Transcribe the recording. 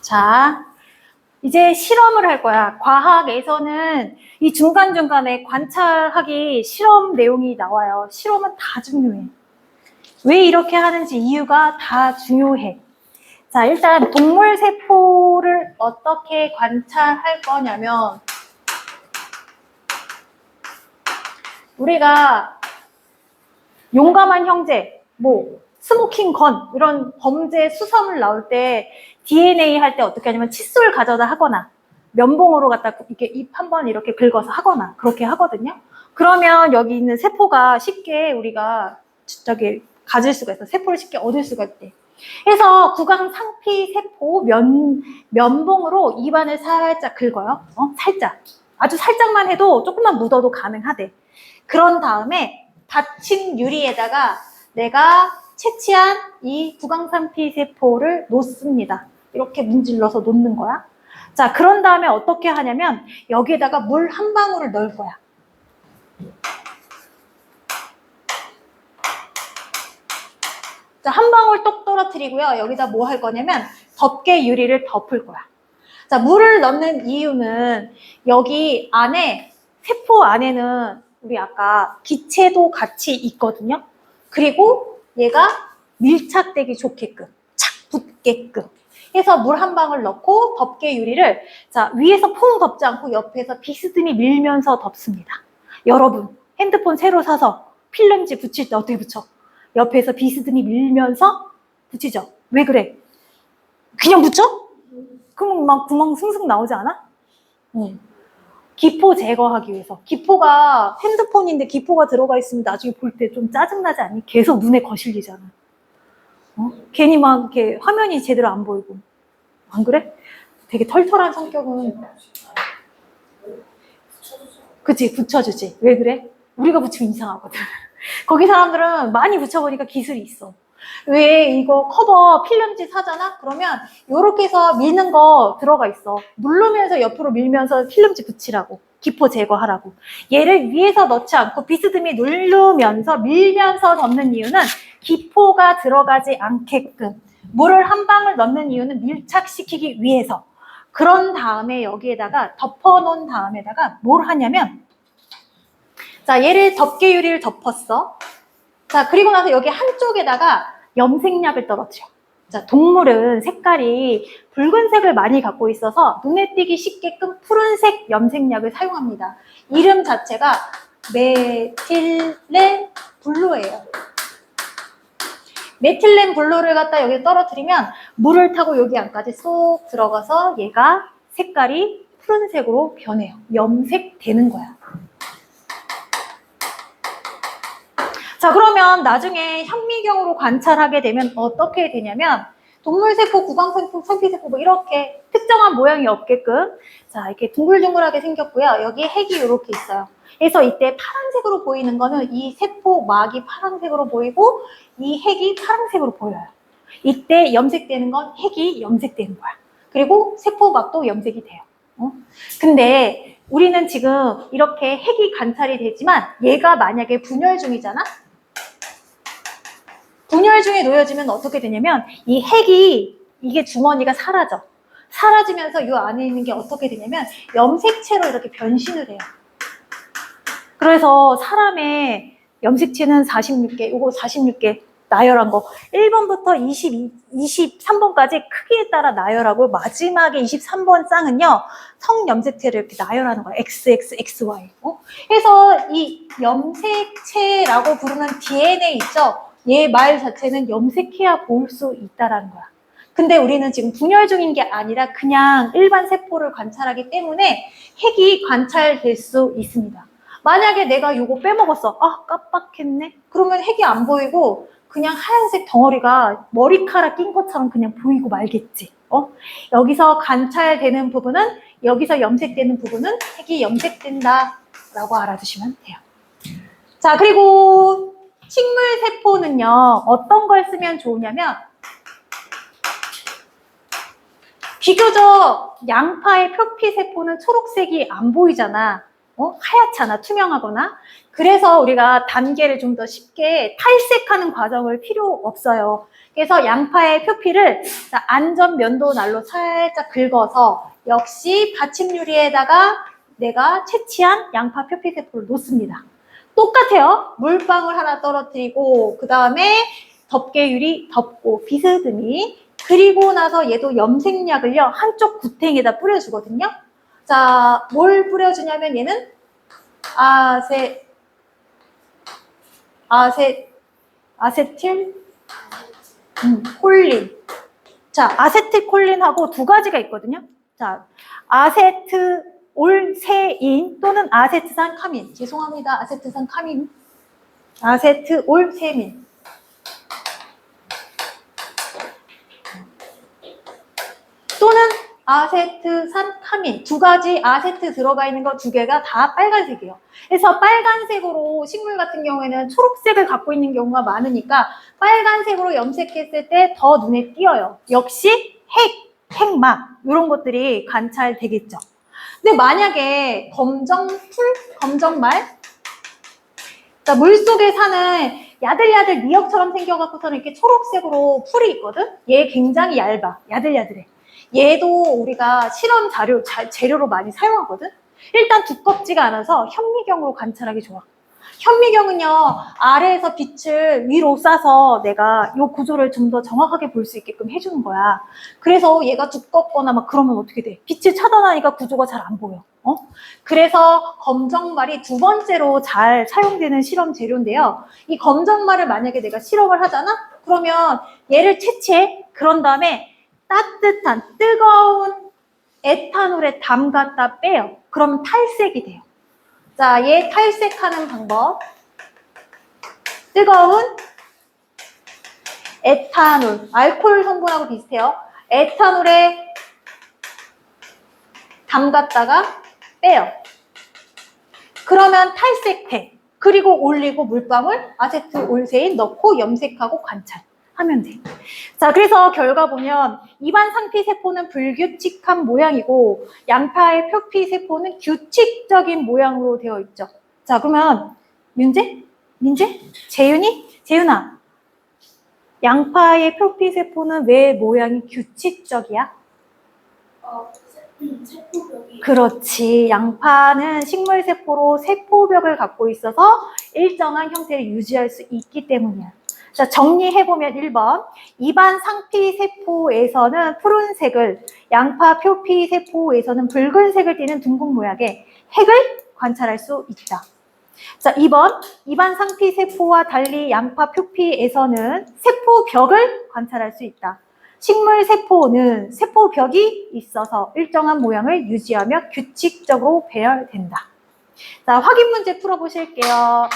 자, 이제 실험을 할 거야. 과학에서는 이 중간중간에 관찰하기 실험 내용이 나와요. 실험은 다 중요해. 왜 이렇게 하는지 이유가 다 중요해. 자, 일단 동물 세포를 어떻게 관찰할 거냐면 우리가 용감한 형제, 스모킹 건 이런 범죄 수사물 나올 때 DNA 할 때 어떻게 하냐면 칫솔 가져다 하거나 면봉으로 갖다 이렇게 입 한번 이렇게 긁어서 하거나 그렇게 하거든요. 그러면 여기 있는 세포가 쉽게 우리가 가질 수가 있어. 세포를 쉽게 얻을 수가 있대. 그래서 구강 상피 세포 면봉으로 입안을 살짝 긁어요. 살짝. 아주 살짝만 해도 조금만 묻어도 가능하대. 그런 다음에 닫힌 유리에다가 내가 채취한 이 구강상피 세포를 놓습니다. 이렇게 문질러서 놓는 거야. 자, 그런 다음에 어떻게 하냐면 여기에다가 물 한 방울을 넣을 거야. 자, 한 방울 똑 떨어뜨리고요. 여기다 뭐 할 거냐면 덮개 유리를 덮을 거야. 자, 물을 넣는 이유는 여기 안에 세포 안에는 우리 아까 기체도 같이 있거든요. 그리고 얘가 밀착되기 좋게끔, 착 붙게끔 해서 물 한 방울 넣고 덮개 유리를 자 위에서 퐁 덮지 않고 옆에서 비스듬히 밀면서 덮습니다. 여러분 핸드폰 새로 사서 필름지 붙일 때 어떻게 붙여? 옆에서 비스듬히 밀면서 붙이죠. 왜 그래? 그냥 붙여? 그럼 막 구멍 숭숭 나오지 않아? 기포 제거하기 위해서. 기포가 핸드폰인데 기포가 들어가 있으면 나중에 볼 때 좀 짜증나지 않니? 계속 눈에 거슬리잖아. 괜히 막 이렇게 화면이 제대로 안 보이고. 안 그래? 되게 털털한 성격은. 그치, 붙여주지. 왜 그래? 우리가 붙이면 이상하거든. 거기 사람들은 많이 붙여보니까 기술이 있어. 왜 이거 커버 필름지 사잖아? 그러면 이렇게 해서 미는 거 들어가 있어. 누르면서 옆으로 밀면서 필름지 붙이라고. 기포 제거하라고. 얘를 위에서 넣지 않고 비스듬히 누르면서 밀면서 덮는 이유는 기포가 들어가지 않게끔. 물을 한 방울 넣는 이유는 밀착시키기 위해서. 그런 다음에 여기에다가 덮어놓은 다음에다가 뭘 하냐면 자, 얘를 덮개 유리를 덮었어. 자, 그리고 나서 여기 한쪽에다가 염색약을 떨어뜨려. 자, 동물은 색깔이 붉은색을 많이 갖고 있어서 눈에 띄기 쉽게끔 푸른색 염색약을 사용합니다. 이름 자체가 메틸렌 블루예요. 메틸렌 블루를 갖다 여기 떨어뜨리면 물을 타고 여기 안까지 쏙 들어가서 얘가 색깔이 푸른색으로 변해요. 염색되는 거야. 자, 그러면 나중에 현미경으로 관찰하게 되면 어떻게 되냐면 동물세포, 구강세포, 상피세포 이렇게 특정한 모양이 없게끔 자 이렇게 둥글둥글하게 생겼고요. 여기 핵이 이렇게 있어요. 그래서 이때 파란색으로 보이는 거는 이 세포막이 파란색으로 보이고 이 핵이 파란색으로 보여요. 이때 염색되는 건 핵이 염색되는 거야. 그리고 세포막도 염색이 돼요. 근데 우리는 지금 이렇게 핵이 관찰이 되지만 얘가 만약에 분열 중이잖아? 분열 중에 놓여지면 어떻게 되냐면 이 핵이 이게 주머니가 사라져. 사라지면서 이 안에 있는 게 어떻게 되냐면 염색체로 이렇게 변신을 해요. 그래서 사람의 염색체는 46개, 요거 46개 나열한 거 1번부터 23번까지 크기에 따라 나열하고 마지막에 23번 쌍은요 성염색체를 이렇게 나열하는 거예요. XXXY. 그래서 이 염색체라고 부르는 DNA 있죠? 얘 말 자체는 염색해야 볼 수 있다라는 거야. 근데 우리는 지금 분열 중인 게 아니라 그냥 일반 세포를 관찰하기 때문에 핵이 관찰될 수 있습니다. 만약에 내가 요거 빼먹었어. 아, 깜빡했네. 그러면 핵이 안 보이고 그냥 하얀색 덩어리가 머리카락 낀 것처럼 그냥 보이고 말겠지. 여기서 관찰되는 부분은 여기서 염색되는 부분은 핵이 염색된다라고 알아두시면 돼요. 자, 그리고 식물 세포는요. 어떤 걸 쓰면 좋으냐면 비교적 양파의 표피 세포는 초록색이 안 보이잖아. 하얗잖아, 투명하거나. 그래서 우리가 단계를 좀 더 쉽게 탈색하는 과정을 필요 없어요. 그래서 양파의 표피를 안전면도 날로 살짝 긁어서 역시 받침 유리에다가 내가 채취한 양파 표피 세포를 놓습니다. 똑같아요. 물방울 하나 떨어뜨리고 그 다음에 덮개 유리 덮고 비스듬히, 그리고 나서 얘도 염색약을요 한쪽 구탱에다 뿌려주거든요. 자, 뭘 뿌려주냐면 얘는 아세틸 콜린. 자, 아세틸콜린하고 두 가지가 있거든요. 자, 아세트올세인 또는 아세트산 카민. 죄송합니다. 아세트산 카민. 아세트올세민. 또는 아세트산 카민. 두 가지 아세트 들어가 있는 거 두 개가 다 빨간색이에요. 그래서 빨간색으로 식물 같은 경우에는 초록색을 갖고 있는 경우가 많으니까 빨간색으로 염색했을 때 더 눈에 띄어요. 역시 핵막 이런 것들이 관찰되겠죠. 근데 만약에 검정풀, 검정말, 자, 물속에 사는 야들야들 미역처럼 생겨갖고서는 이렇게 초록색으로 풀이 있거든? 얘 굉장히 얇아. 야들야들해. 얘도 우리가 실험 재료로 많이 사용하거든? 일단 두껍지가 않아서 현미경으로 관찰하기 좋아. 현미경은요, 아래에서 빛을 위로 쏴서 내가 이 구조를 좀 더 정확하게 볼 수 있게끔 해주는 거야. 그래서 얘가 두껍거나 막 그러면 어떻게 돼? 빛을 차단하니까 구조가 잘 안 보여. 그래서 검정말이 두 번째로 잘 사용되는 실험 재료인데요. 이 검정말을 만약에 내가 실험을 하잖아? 그러면 얘를 채취해. 그런 다음에 따뜻한 뜨거운 에탄올에 담갔다 빼요. 그러면 탈색이 돼요. 자, 얘 탈색하는 방법. 뜨거운 에탄올, 알코올 성분하고 비슷해요. 에탄올에 담갔다가 빼요. 그러면 탈색돼. 그리고 올리고 물방울, 아세트올세인 넣고 염색하고 관찰하면 돼. 자, 그래서 결과 보면 입안 상피세포는 불규칙한 모양이고 양파의 표피세포는 규칙적인 모양으로 되어 있죠. 자, 그러면 민재? 재윤이? 재윤아, 양파의 표피세포는 왜 모양이 규칙적이야? 세포벽이. 그렇지. 양파는 식물세포로 세포벽을 갖고 있어서 일정한 형태를 유지할 수 있기 때문이야. 자, 정리해보면 1번. 입안 상피세포에서는 푸른색을, 양파 표피세포에서는 붉은색을 띠는 둥근 모양의 핵을 관찰할 수 있다. 자, 2번. 입안 상피세포와 달리 양파 표피에서는 세포벽을 관찰할 수 있다. 식물 세포는 세포벽이 있어서 일정한 모양을 유지하며 규칙적으로 배열된다. 자, 확인 문제 풀어보실게요.